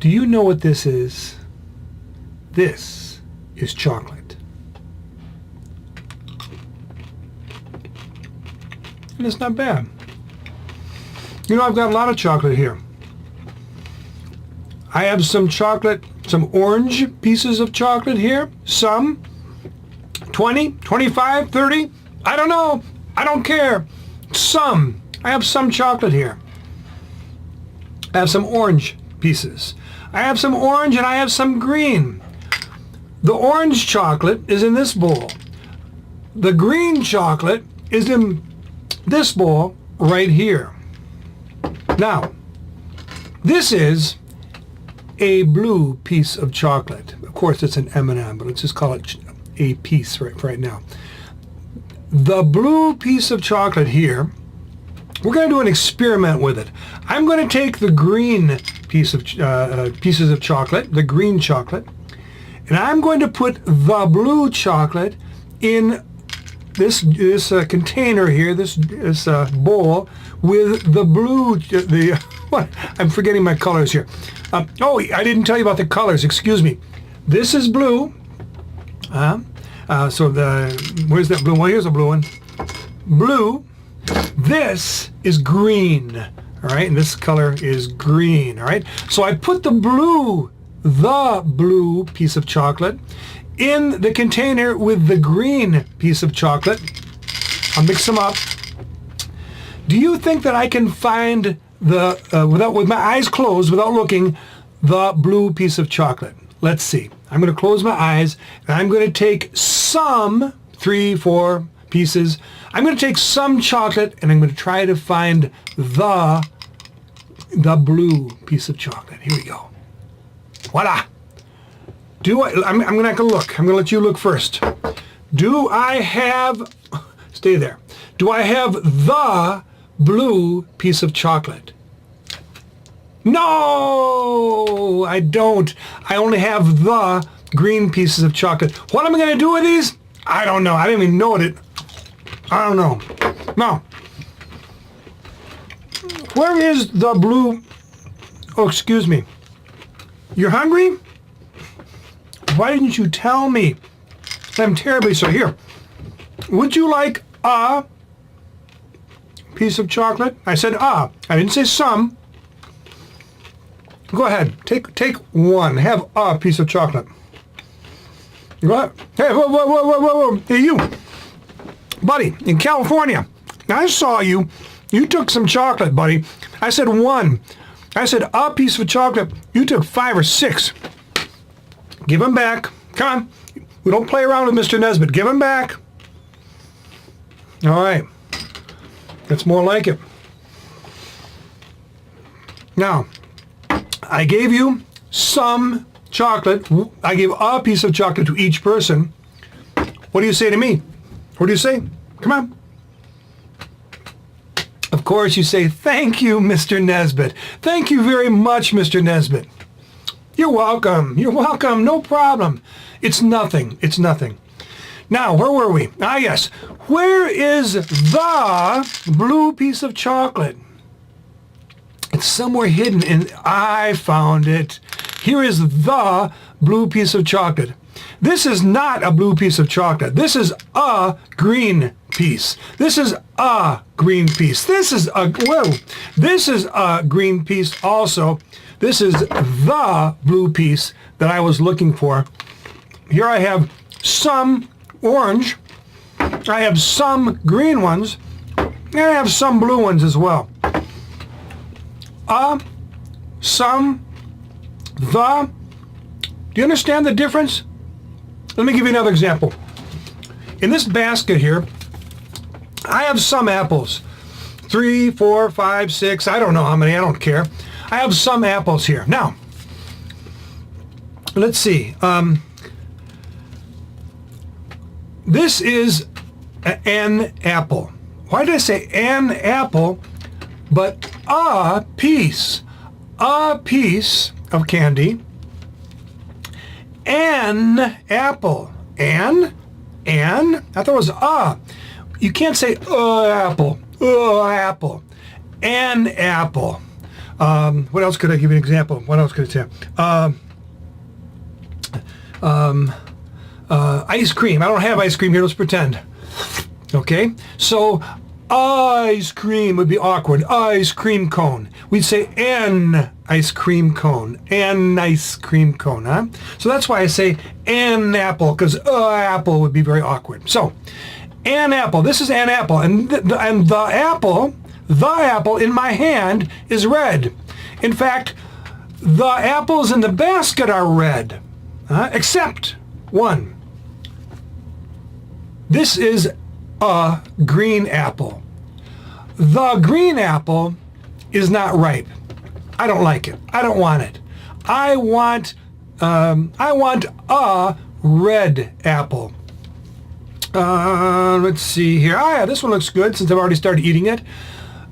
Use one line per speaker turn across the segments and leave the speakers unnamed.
Do you know what this is? This is chocolate. And it's not bad. You know, I've got a lot of chocolate here. I have some chocolate, some orange pieces of chocolate here. Some 20, 25, 30. I don't know. I don't care. Some. I have some chocolate here. I have some orange pieces. I have some orange and I have some green. The orange chocolate is in this bowl. The green chocolate is in this bowl right here. Now, this is a blue piece of chocolate. Of course, it's an M&M, but let's just call it a piece right now. The blue piece of chocolate here, we're going to do an experiment with it. I'm going to take the green pieces of chocolate, the green chocolate, and I'm going to put the blue chocolate in this container here, this bowl with the blue. I'm forgetting my colors here. Oh, I didn't tell you about the colors. Excuse me. This is blue. Where's that blue? Well, here's a blue one. Blue. This is green. All right, and this color is green. All right. So I put the blue piece of chocolate in the container with the green piece of chocolate. I'll mix them up. Do you think that I can find with my eyes closed, without looking, the blue piece of chocolate? Let's see. I'm going to close my eyes and I'm going to take some 3, 4 pieces. I'm going to take some chocolate and I'm going to try to find the blue piece of chocolate. Here we go. Voila. I'm not going to look. I'm going to let you look first. Do I have, stay there. Do I have the blue piece of chocolate? No, I don't. I only have the green pieces of chocolate. What am I going to do with these? I don't know. I didn't even know it. I don't know. Now, where is the blue? Oh, excuse me. You're hungry? Why didn't you tell me? I'm terribly sorry. Here, would you like a piece of chocolate? I said I didn't say some. Go ahead. Take one. Have a piece of chocolate. Go ahead. Hey, whoa. Hey, you. Buddy, in California, I saw you. You took some chocolate, buddy. I said one. I said a piece of chocolate. You took 5 or 6. Give them back. Come on. We don't play around with Mr. Nesbitt. Give them back. All right. That's more like it. Now, I gave you some chocolate. I gave a piece of chocolate to each person. What do you say to me? What do you say? Come on. Of course, you say, thank you, Mr. Nesbitt. Thank you very much, Mr. Nesbitt. You're welcome. You're welcome. No problem. It's nothing. It's nothing. Now, where were we? Ah, yes. Where is the blue piece of chocolate? It's somewhere hidden, and I found it. Here is the blue piece of chocolate. This is not a blue piece of chocolate. This is a green piece. This is a green piece. This is a green piece also. This is the blue piece that I was looking for. Here I have some orange. I have some green ones. And I have some blue ones as well. Some, the. Do you understand the difference? Let me give you another example. In this basket here, I have some apples. 3, 4, 5, 6, I don't know how many, I don't care. I have some apples here. Now, let's see. This is an apple. Why did I say an apple, but a piece of candy? An apple. I thought it was a. You can't say apple. Apple. An apple. What else could I give you an example? What else could I say? Ice cream. I don't have ice cream here. Let's pretend. Okay? So ice cream would be awkward. Ice cream cone. We'd say an ice cream cone. An ice cream cone, huh? So that's why I say an apple, because apple would be very awkward. So, an apple. This is an apple. And the apple in my hand is red. In fact, the apples in the basket are red, except one. This is a green apple. The green apple is not ripe. I don't like it. I don't want it. I want a red apple. Let's see here. Oh yeah, this one looks good since I've already started eating it.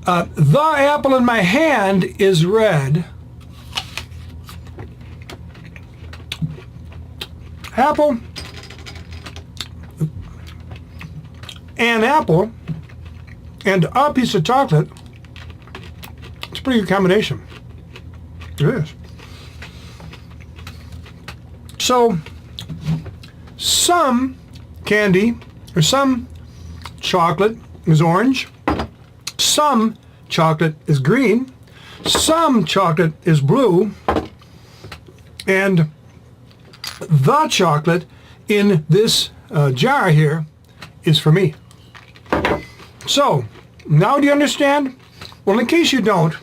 The apple in my hand is red. Apple. An apple and a piece of chocolate. It's a pretty good combination. It is. So, some candy or some chocolate is orange. Some chocolate is green. Some chocolate is blue. And the chocolate in this jar here is for me. So, now do you understand? Well, in case you don't,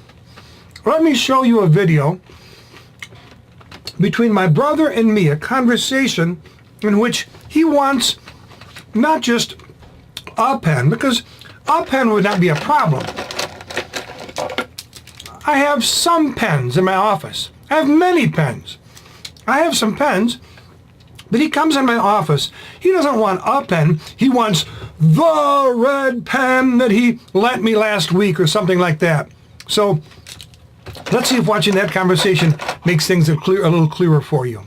let me show you a video between my brother and me, a conversation in which he wants not just a pen, because a pen would not be a problem. I have some pens in my office. I have many pens. I have some pens, but he comes in my office. He doesn't want a pen. He wants the red pen that he lent me last week or something like that. So let's see if watching that conversation makes things a little clearer for you.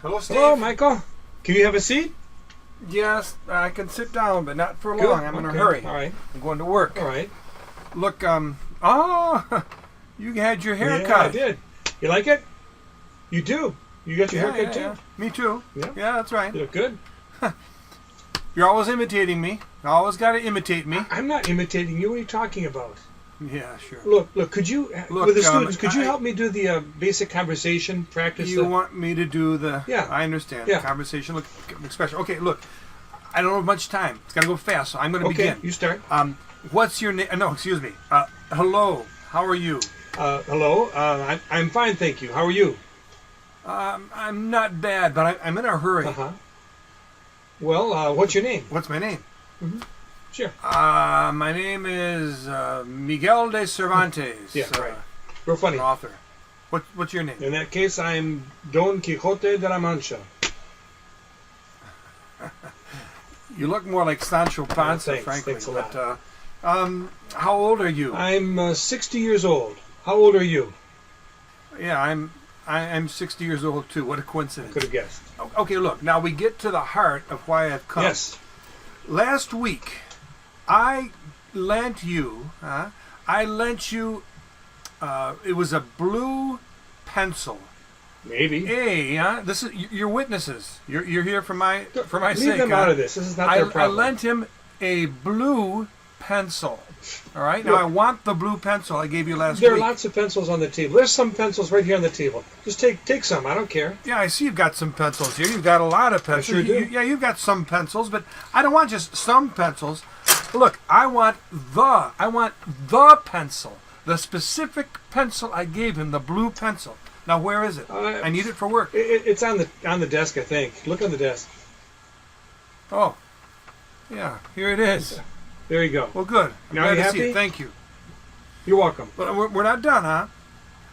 Hello, Steve.
Hello, Michael. Can you have a seat?
Yes, I can sit down, but not for
Good.
long. I'm in a hurry.
All right.
I'm going to work.
All right.
Look, you had your hair
Yeah,
cut.
I did. You like it? You do. You got your haircut too?
Yeah. Me too.
Yeah.
Yeah, that's right.
You look good.
You're always imitating me. You always got to imitate me.
I'm not imitating you. What are you talking about?
Yeah, sure.
Look. Could you,
Look,
with the students, could you help me do the basic conversation practice?
You want me to do the...
Yeah.
I understand.
Yeah.
Conversation look special. Okay, look. I don't have much time. It's got to go fast, so I'm going to begin.
Okay, you start.
What's your name? No, excuse me. Hello. How are you?
Hello. I'm fine, thank you. How are you?
I'm not bad, but I'm in a hurry.
Uh-huh. Well, what's your name?
What's my name?
Mm-hmm. Sure.
My name is Miguel de Cervantes.
Yeah, right. Real funny.
An author. What's your name?
In that case, I'm Don Quixote de la Mancha.
You look more like Sancho Panza, frankly.
Thanks a lot.
But, how old are you?
I'm 60 years old. How old are you?
Yeah, I'm 60 years old too. What a coincidence.
Could have guessed.
Okay, look. Now we get to the heart of why I've come.
Yes.
Last week, I lent you. It was a blue pencil.
Maybe.
This is your witnesses. You're here for my
Leave
sake.
Leave them out of this. This is not their problem.
I lent him a blue pencil. All right. Now I want the blue pencil I gave you last week.
There are lots of pencils on the table. There's some pencils right here on the table. Just take some. I don't care.
Yeah, I see you've got some pencils here. You've got a lot of pencils.
I sure do.
You've got some pencils, but I don't want just some pencils. Look, I want the pencil, the specific pencil I gave him, the blue pencil. Now where is it? I need it for work.
It's on the desk, I think. Look on the desk.
Oh, yeah, here it is.
There you go.
Well, good. I'm
now
glad
you
to
happy?
see it. Thank you.
You're welcome.
But we're not done, huh?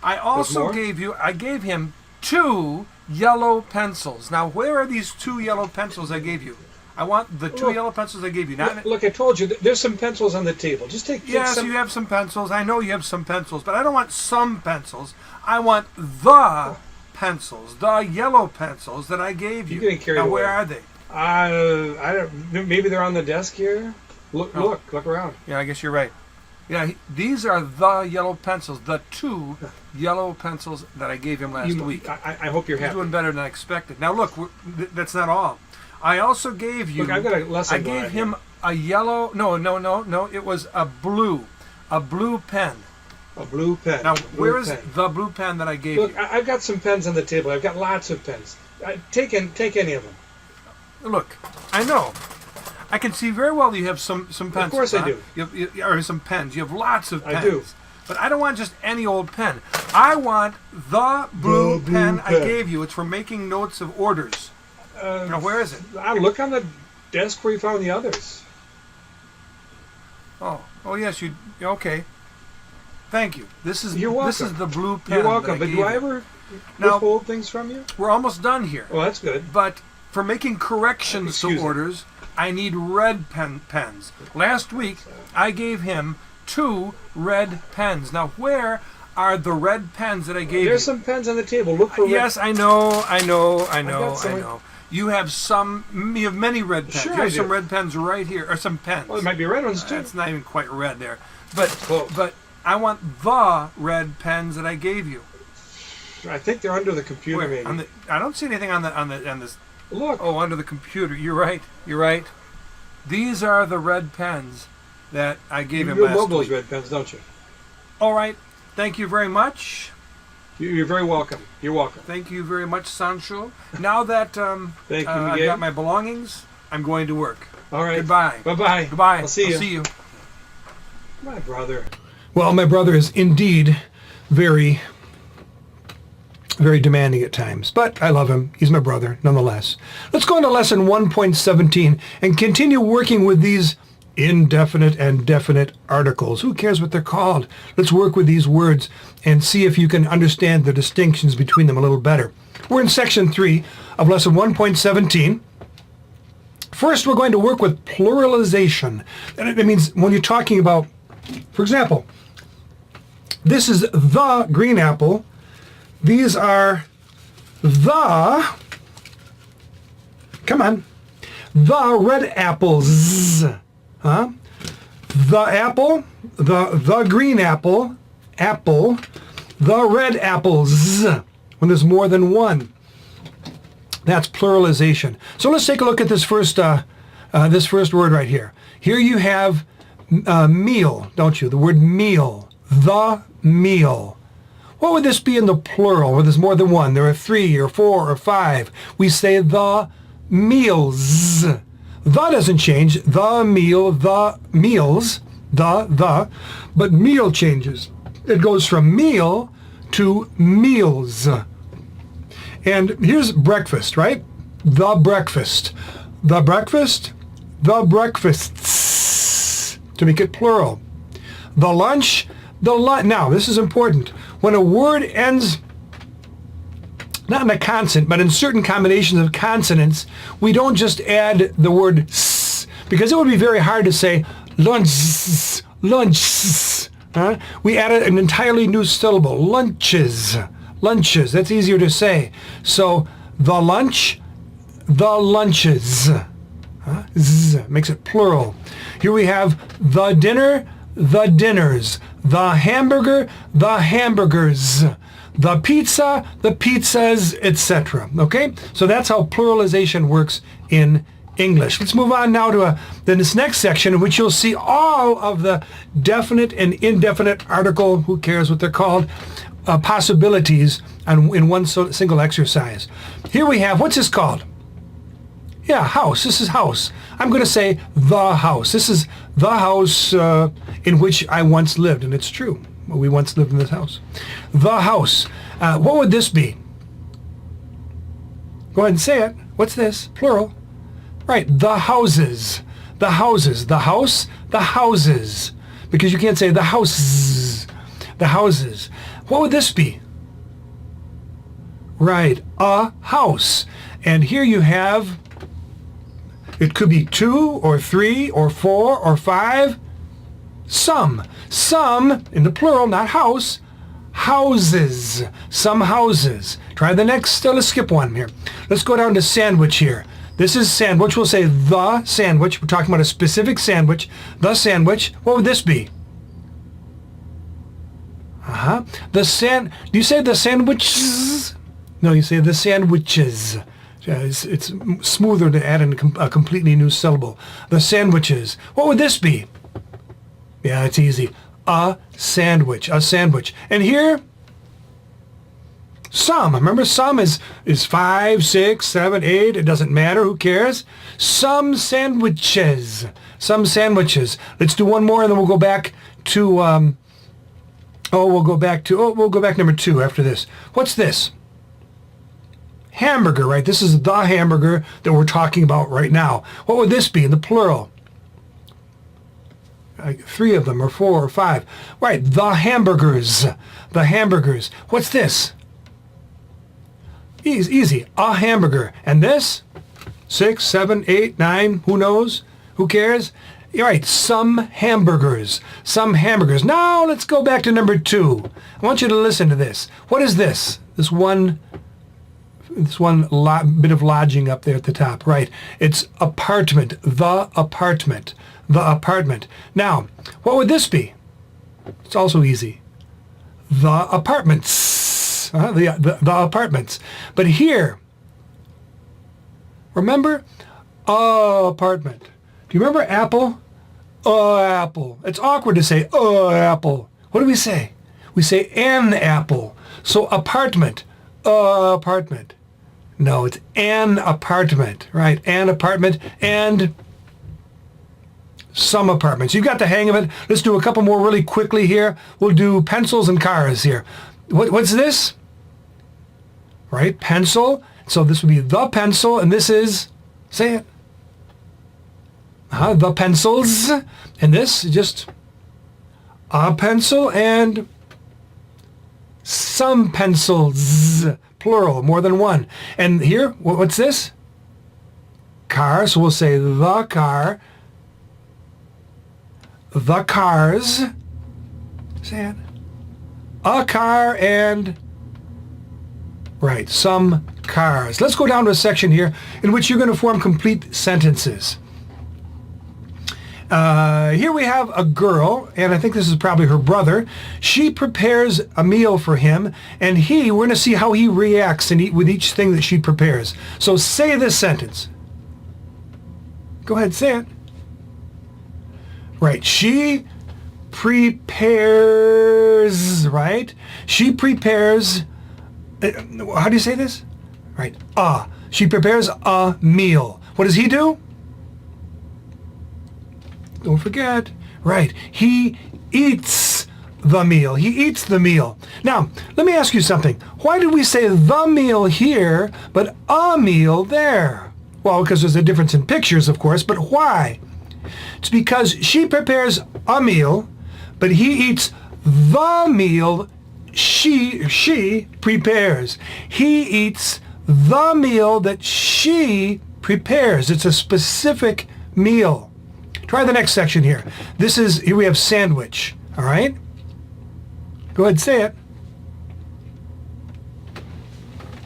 I also gave him 2 yellow pencils. Now, where are these 2 yellow pencils I gave you? I want the 2 yellow pencils I gave you.
Look, I told you, there's some pencils on the table. Just take
Yes,
some.
you have some pencils. I know you have some pencils, but I don't want some pencils. I want the pencils, the yellow pencils that I gave you.
You're getting carried away.
Now, where are they?
I don't. Maybe they're on the desk here. Look around.
Yeah, I guess you're right. Yeah, these are the yellow pencils, the 2 yellow pencils that I gave him last week.
I hope you're
He's
happy.
doing better than I expected. Now look, that's not all. I also gave you.
Look, I've got a lesson.
I gave him a yellow. No. It was a blue pen.
A blue pen.
Now,
blue
where is
pen.
the blue pen that I gave you?
Look, I've got some pens on the table. I've got lots of pens. Take any of them.
Look, I know. I can see very well that you have some pencils.
Of course I do.
Or some pens. You have lots of pens.
I do.
But I don't want just any old pen. I want the blue pen I gave you. It's for making notes of orders. Now, where is it?
I look on the desk where you found the others.
Oh yes, you. Okay. Thank you.
You're welcome.
This is the blue pen.
You're welcome.
That
But do I ever withhold things from you?
We're almost done here.
Well, that's good.
But for making corrections to orders, I need red pens. Last week, I gave him 2 red pens. Now, where are the red pens that I gave you?
There's some pens on the table. Look for
Yes,
red.
I know. You have many red pens.
Sure,
you have
I do.
some red pens right here, or some pens.
Well, there might be red ones too.
It's not even quite red there. But
Close.
but I want the red pens that I gave you.
I think they're under the computer,
Where?
maybe.
I don't see anything on this.
Look.
Oh, under the computer. You're right. These are the red pens that I gave him
You
last
love those
week.
red pens, don't you?
All right. Thank you very much.
You're very welcome. You're welcome.
Thank you very much, Sancho. Now that
Thank you,
I've
Miguel.
got my belongings, I'm going to work.
All right.
Goodbye.
Bye-bye.
Goodbye.
I'll see
See you.
My brother.
Well, my brother is indeed very, very demanding at times, but I love him. He's my brother, nonetheless. Let's go into lesson 1.17 and continue working with these indefinite and definite articles. Who cares what they're called? Let's work with these words and see if you can understand the distinctions between them a little better. We're in section 3 of lesson 1.17. First, we're going to work with pluralization. That means when you're talking about, for example, this is the green apple. These are the red apples. Huh? The apple, the green apple, the red apples. When there's more than one. That's pluralization. So let's take a look at this first word right here. Here you have meal, don't you? The word meal. The meal. What would this be in the plural where there's more than one? There are 3 or 4 or 5. We say the meals. The doesn't change. The meal, the meals, the, but meal changes. It goes from meal to meals. And here's breakfast, right? The breakfast. The breakfast, the breakfasts, to make it plural. The lunch, the lunch. Now, this is important. When a word ends, not in a consonant, but in certain combinations of consonants, we don't just add the word s, because it would be very hard to say lunch, lunch. We added an entirely new syllable, lunches, lunches. That's easier to say. So the lunch, the lunches. Z makes it plural. Here we have the dinner, the dinners, the hamburger, the hamburgers, the pizza, the pizzas, etc. Okay? So that's how pluralization works in English. Let's move on now to this next section in which you'll see all of the definite and indefinite article, who cares what they're called, possibilities in one single exercise. Here we have, what's this called? Yeah, house. This is house. I'm going to say the house. This is the house in which I once lived, and it's true. We once lived in this house. The house. What would this be? Go ahead and say it. What's this? Plural. Right. The houses. The houses. The house. The houses. Because you can't say the houses. The houses. What would this be? Right. A house. And here you have, it could be 2 or 3 or 4 or 5. Some. Some, in the plural, not house. Houses. Some houses. Try the next. Let's skip one here. Let's go down to sandwich here. This is sandwich. We'll say the sandwich. We're talking about a specific sandwich. The sandwich. What would this be? Do you say the sandwiches? No, you say the sandwiches. It's smoother to add in a completely new syllable. The sandwiches. What would this be? Yeah, it's easy. A sandwich. A sandwich. And here, some. Remember, some is 5, 6, 7, 8. It doesn't matter. Who cares? Some sandwiches. Some sandwiches. Let's do one more, and then we'll go back to... we'll go back number 2 after this. What's this? Hamburger, right? This is the hamburger that we're talking about right now. What would this be in the plural? 3 of them, or 4, or 5. Right, the hamburgers. The hamburgers. What's this? Easy. A hamburger. And this? 6, 7, 8, 9. Who knows? Who cares? You're right. Some hamburgers. Some hamburgers. Now let's go back to number 2. I want you to listen to this. What is this? This one bit of lodging up there at the top. Right. It's apartment. The apartment. The apartment. Now, what would this be? It's also easy. The apartments. The apartments. But here, remember? Apartment. Do you remember apple? Apple. It's awkward to say apple. What do we say? We say an apple. So apartment. Apartment. No, it's an apartment, right? An apartment and some apartments. You got the hang of it. Let's do a couple more really quickly here. We'll do pencils and cars here. What's this? Right? Pencil. So this would be the pencil, and this is, say it. The pencils. And this is just a pencil and some pencils. Plural, more than one. And here, what's this? Car. So we'll say the car. The cars. Say it. A car and... Right, some cars. Let's go down to a section here in which you're going to form complete sentences. Here we have a girl, and I think this is probably her brother. She prepares a meal for him, and we're going to see how he reacts with each thing that she prepares. So say this sentence. Go ahead, say it. Right, she prepares, right? She prepares, how do you say this? Right, she prepares a meal. What does he do? Don't forget. Right. He eats the meal. He eats the meal. Now, let me ask you something. Why did we say the meal here, but a meal there? Well, because there's a difference in pictures, of course, but why? It's because she prepares a meal, but he eats the meal she prepares. He eats the meal that she prepares. It's a specific meal. Try the next section here. Here we have sandwich, all right? Go ahead, say it.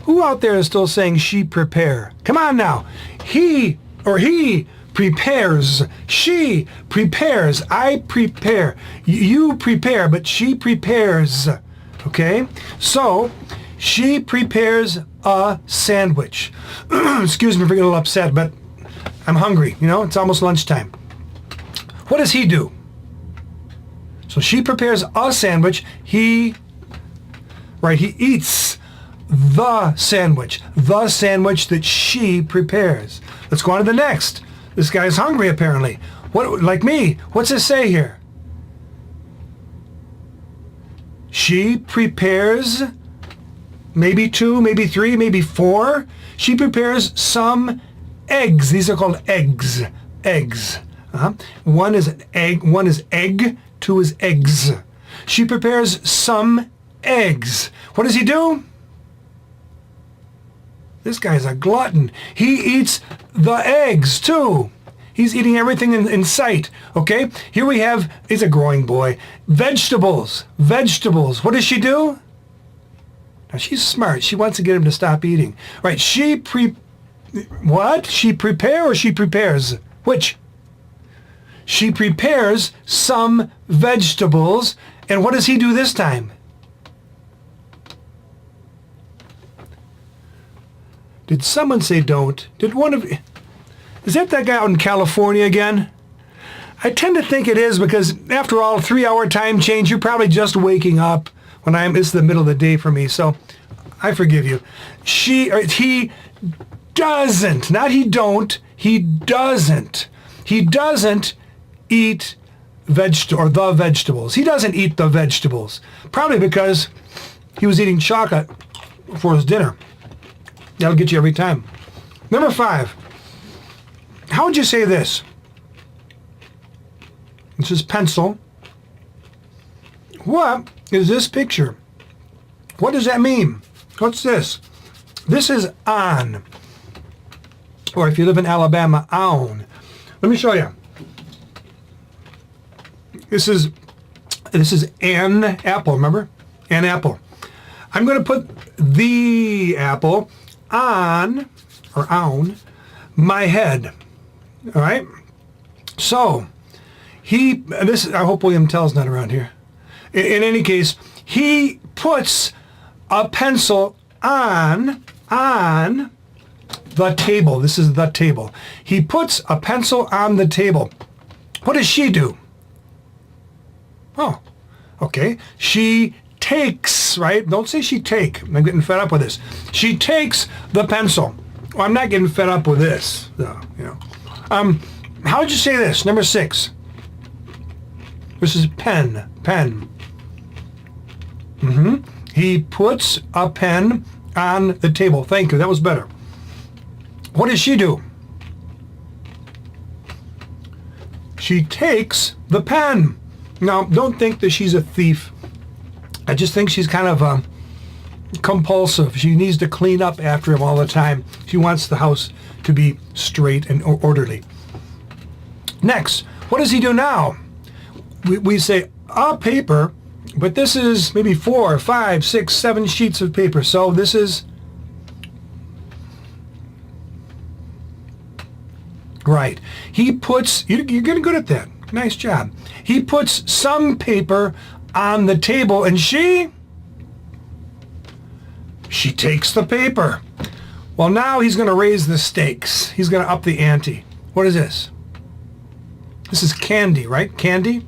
Who out there is still saying she prepare? Come on now. He prepares. She prepares. I prepare. You prepare, but she prepares. Okay? So, she prepares a sandwich. Excuse me for getting a little upset, but I'm hungry. It's almost lunchtime. What does he do? So she prepares a sandwich. He eats the sandwich that she prepares. Let's go on to the next. This guy's hungry apparently. Like me. What's it say here? She prepares maybe 2, maybe 3, maybe 4. She prepares some eggs. These are called eggs. Eggs. One is an egg. 1 is egg. 2 is eggs. She prepares some eggs. What does he do? This guy's a glutton. He eats the eggs too. He's eating everything in sight. Okay? Here we have, he's a growing boy. Vegetables. Vegetables. What does she do? Now she's smart. She wants to get him to stop eating. Right. She prepare or she prepares? Which? She prepares some vegetables. And what does he do this time? Did someone say don't? Did one of... Is that guy out in California again? I tend to think it is because after all, 3-hour time change, you're probably just waking up when it's the middle of the day for me. So I forgive you. He doesn't, not he don't, he doesn't eat the vegetables. He doesn't eat the vegetables. Probably because he was eating chocolate for his dinner. That'll get you every time. Number 5. How would you say this? This is pencil. What is this picture? What does that mean? What's this? This is on. Or if you live in Alabama, own. Let me show you. This is an apple, remember? An apple. I'm going to put the apple on my head. All right? So, I hope William Tell's not around here. In any case, he puts a pencil on the table. This is the table. He puts a pencil on the table. What does she do? Oh, okay. She takes, right? Don't say she take. I'm getting fed up with this. She takes the pencil. Well, I'm not getting fed up with this, though, you know. How would you say this? Number 6. This is pen. He puts a pen on the table. Thank you. That was better. What does she do? She takes the pen. Now, don't think that she's a thief. I just think she's kind of compulsive. She needs to clean up after him all the time. She wants the house to be straight and orderly. Next, what does he do now? We say a paper, but this is maybe 4, 5, 6, 7 sheets of paper. So this is... Right. He puts... You're getting good at that. Nice job. He puts some paper on the table, and she takes the paper. Well, now he's going to raise the stakes. He's going to up the ante. What is this? This is candy, right? Candy?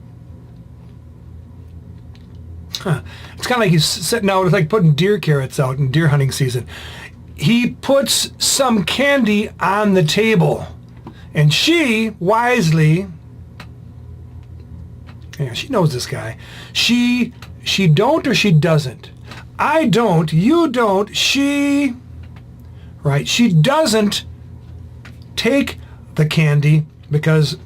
Huh. It's kind of like he's sitting out, it's like putting deer carrots out in deer hunting season. He puts some candy on the table, and she wisely... Yeah, she knows this guy. She don't or she doesn't? I don't, you don't, she... Right, she doesn't take the candy because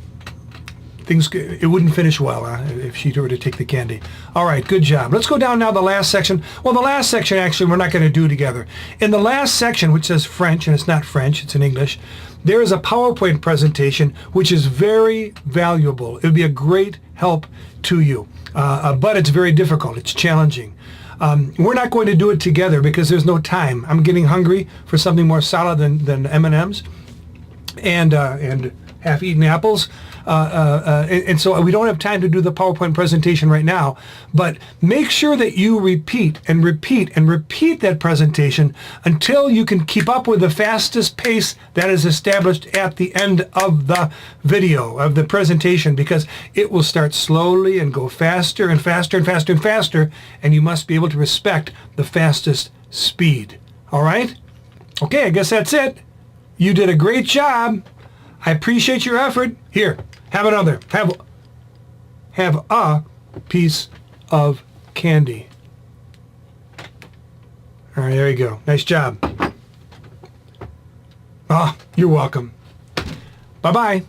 it wouldn't finish well if she were to take the candy. All right, good job. Let's go down now to the last section. Well, the last section, actually, we're not going to do together. In the last section, which says French, and it's not French, it's in English, there is a PowerPoint presentation which is very valuable. It would be a great help to you, but it's very difficult. It's challenging. We're not going to do it together because there's no time. I'm getting hungry for something more solid than M&Ms and half-eaten apples. And so we don't have time to do the PowerPoint presentation right now, but make sure that you repeat and repeat and repeat that presentation until you can keep up with the fastest pace that is established at the end of the video, of the presentation, because it will start slowly and go faster and faster and faster and faster, and you must be able to respect the fastest speed. All right? Okay, I guess that's it. You did a great job. I appreciate your effort. Here, have another. Have a piece of candy. All right, there you go. Nice job. Ah, you're welcome. Bye-bye.